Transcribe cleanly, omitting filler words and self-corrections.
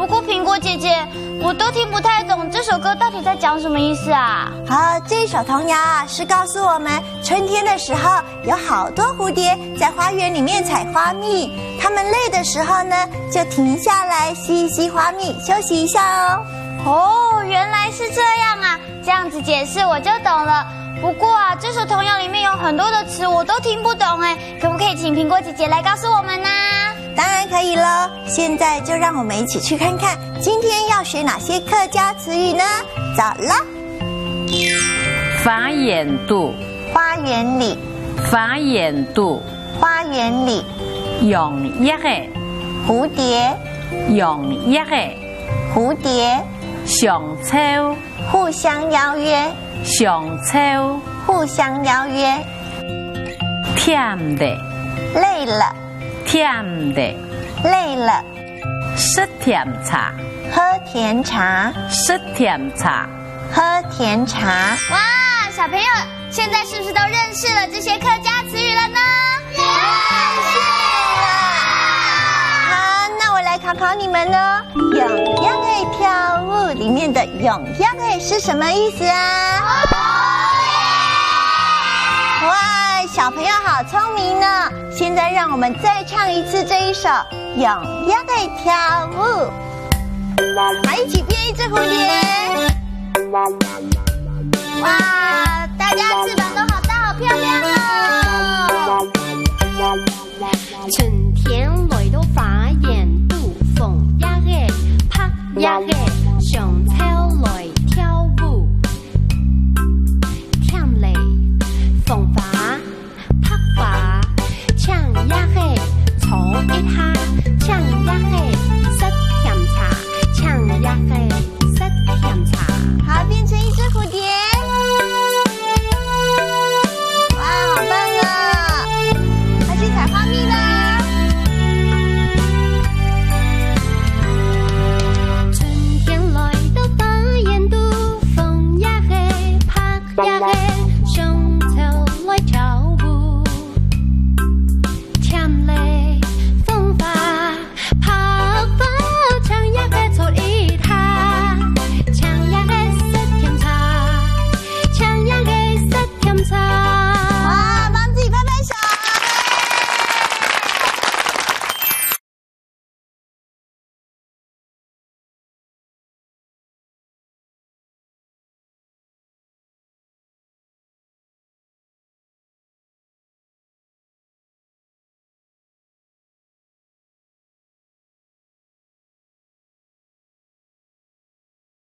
不过苹果姐姐，我都听不太懂这首歌到底在讲什么意思啊？好，这一首童谣啊，是告诉我们，春天的时候有好多蝴蝶在花园里面采花蜜，它们累的时候呢，就停下来吸一吸花蜜，休息一下哦。哦，原来是这样啊，这样子解释我就懂了。不过啊，这首童谣里面有很多的词我都听不懂哎，可不可以请苹果姐姐来告诉我们呢？当然可以了，现在就让我们一起去看看今天要学哪些客家词语呢？走了。花园渡，花园里，花园渡，花园里，容易的，蝴蝶，容易的，蝴蝶，相凑，互相邀约，相凑，互相邀约，甜的，累了，甜的，累了，吃甜茶，喝甜茶，吃甜茶，喝甜茶。哇，小朋友现在是不是都认识了这些客家词语了呢？认识了。好，那我来考考你们呢。咏呀嘿跳舞里面的咏呀嘿是什么意思啊？哇，小朋友好聪明呢！现在让我们再唱一次这一首咏呀嘿跳舞，来一起变一只蝴蝶。哇，大家翅膀都好大好漂亮哦！春天來到花園渡，風一嘅拍一嘅